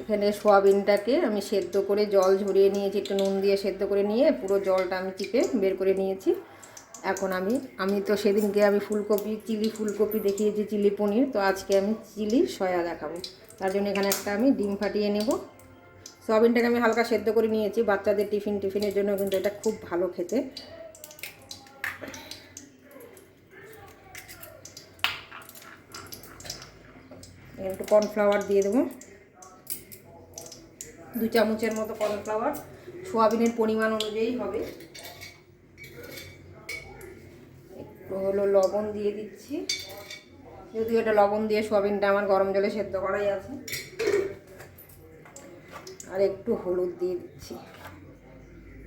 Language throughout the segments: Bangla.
এখানে সোয়াবিনটাকে আমি সেদ্ধ করে জল ঝরিয়ে নিয়েছি, একটু নুন দিয়ে সেদ্ধ করে নিয়ে পুরো জলটা আমি চিপে বের করে নিয়েছি। এখন আমি তো সেদিনকে আমি ফুলকপি চিলি ফুলকপি দেখিয়েছি, চিলি পনির, তো আজকে আমি চিলি সয়া দেখাবো। তার জন্য এখানে একটা আমি ডিম ফাটিয়ে নেব। সোয়াবিনটাকে আমি হালকা সেদ্ধ করে নিয়েছি, বাচ্চাদের টিফিনের জন্য কিন্তু এটা খুব ভালো খেতে। একটু কর্নফ্লাওয়ার দিয়ে দেবো, 2 চামচের মতো কর্নফ্লাওয়ার, সোয়াবিনের পরিমাণ অনুযায়ী হবে। একটু হলো লবণ দিয়ে দিচ্ছি, যদিও এটা লবণ দিয়ে সোয়াবিনটা আমার গরম জলে সেদ্ধ করাই আছে। আর একটু হলুদ দিয়ে দিচ্ছি,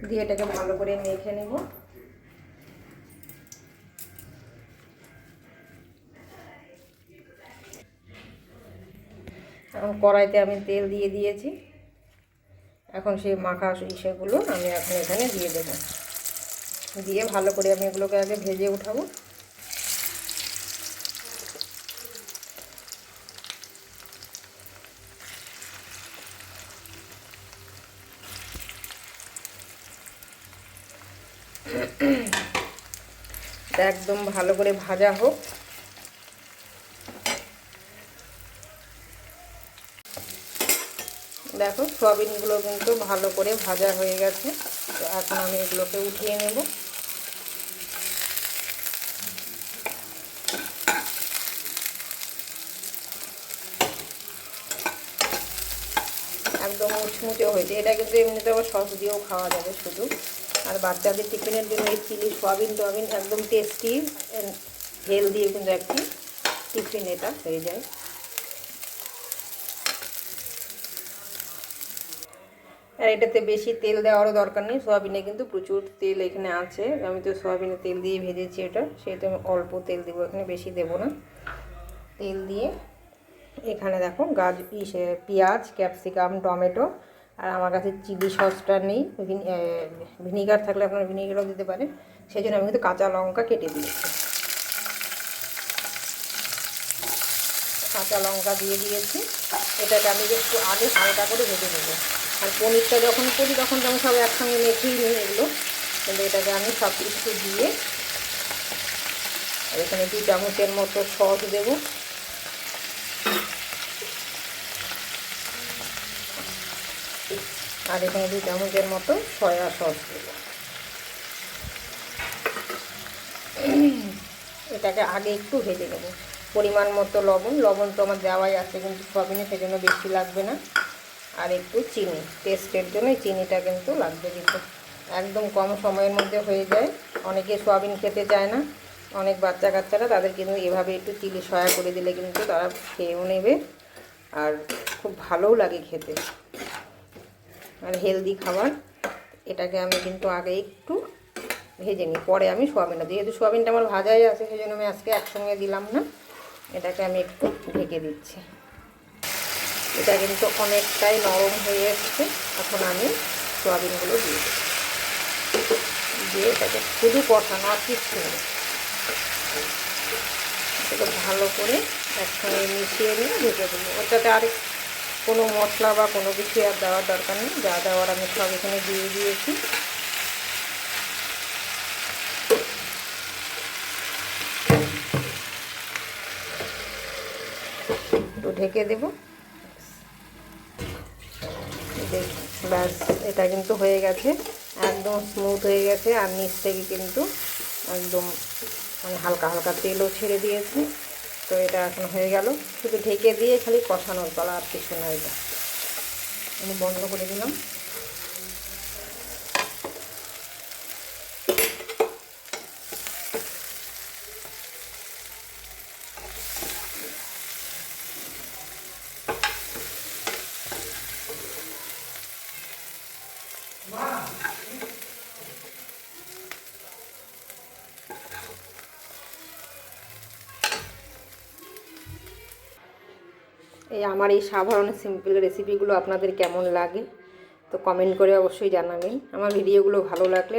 দিয়ে এটাকে ভালো করে মেখে নেব। এখন কড়াইতে আমি তেল দিয়ে দিয়েছি, এখন সেই মাখা ইসেগুলো আমি এখন এখানে দিয়ে দেবো, দিয়ে ভালো করে আমি এগুলোকে আগে ভেজে উঠাবো। একদম ভালো করে ভাজা হোক। দেখো সয়াবিনগুলো কিন্তু ভালো করে ভাজা হয়ে গেছে, তো এখন আমি এগুলোকে উঠিয়ে নেব। একদম মুচমুচে হয়েছে, এটা কিন্তু এমনিতে আবার সস দিয়েও খাওয়া যাবে শুধু। আর বাচ্চাদের টিফিনের জন্য এই চিলি সোয়াবিন টোয়াবিন একদম টেস্টি হেলদি কিন্তু একটি টিফিন এটা হয়ে যায়। আর এটাতে বেশি তেল দেওয়ারও দরকার নেই, সোয়াবিনে কিন্তু প্রচুর তেল এখানে আছে। আমি তো সোয়াবিনে তেল দিয়ে ভেজেছি এটা, সেহেতু আমি অল্প তেল দেবো, এখানে বেশি দেবো না। তেল দিয়ে এখানে দেখো পেঁয়াজ, ক্যাপসিকাম, টমেটো, আর আমার কাছে চিলি সসটা নেই, ভিনিগার থাকলে আপনারা ভিনিগারও দিতে পারেন, সেই জন্য আমি কিন্তু কাঁচা লঙ্কা কেটে দিয়েছি। কাঁচা লঙ্কা দিয়ে দিয়েছি, এটাকে আমি একটু আগে হালকা করে ভেজে নেবো। আর পনিরটা যখন করি তখন তো আমি সব একসঙ্গে মেখেই নিই এগুলো, কিন্তু এটাকে আমি সব কিছু দিয়ে এখানে 2 চামচের মতো সস দেবো। আর এখানে 2 চামচের মতো সয়া সস দেবো। এটাকে আগে একটু ভেজে নেব। পরিমাণ মতো লবণ তো আমার দেওয়াই আছে কিন্তু সোয়াবিনে, সেজন্য বেশি লাগবে না। আর একটু চিনি, টেস্টের জন্য চিনিটা কিন্তু লাগবে কিন্তু। একদম কম সময়ের মধ্যে হয়ে যায়। অনেকে সোয়াবিন খেতে চায় না, অনেক বাচ্চা কাচ্চারা, তাদের কিন্তু এভাবে একটু চিলি সয়া করে দিলে কিন্তু তারা খেয়েও নেবে, আর খুব ভালোও লাগে খেতে, আর হেলদি খাবার। এটাকে আমি কিন্তু আগে একটু ভেজে নিই, পরে আমি সোয়াবিনটা, যেহেতু সোয়াবিনটা আমার ভাজাই আছে সেই জন্য আমি আজকে একসঙ্গে দিলাম না, এটাকে আমি একটু ঢেকে দিচ্ছি। এটা কিন্তু অনেকটাই নরম হয়ে এসছে, এখন আমি সোয়াবিনগুলো দিয়ে দেবো, দিয়ে এটাকে শুধু কষানো আর কিছু নেই, এটাকে ভালো করে একসঙ্গে মিশিয়ে নিয়ে ঢেকে দেবো। ওটাতে আর কোনো মশলা বা কোনো কিছু আর দেওয়ার দরকার নেই, যা দেওয়ার আমি সব এখানে দিয়ে দিয়েছি। তো ঢেকে দেব, ব্যাস এটা কিন্তু হয়ে গেছে, একদম স্মুথ হয়ে গেছে, আর নিচ থেকে কিন্তু একদম মানে হালকা হালকা তেলও ছেড়ে দিয়েছে। তো এটা এখন হয়ে গেল, শুধু ঢেকে দিয়ে খালি কষানোর পালা, আর কিছু না। এটা আমি বন্ধ করে দিলাম। আমার এই সাধারণ সিম্পল রেসিপিগুলো আপনাদের কেমন লাগে তো কমেন্ট করে অবশ্যই জানাবেন। আমার ভিডিওগুলো ভালো লাগলে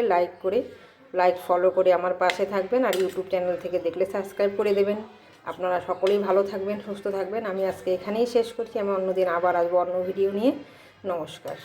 লাইক ফলো করে আমার পাশে থাকবেন, আর ইউটিউব চ্যানেল থেকে দেখলে সাবস্ক্রাইব করে দেবেন। আপনারা সকলেই ভালো থাকবেন, সুস্থ থাকবেন। আমি আজকে এখানেই শেষ করছি। আমি অন্যদিন আবার আসবো অন্য ভিডিও নিয়ে। নমস্কার।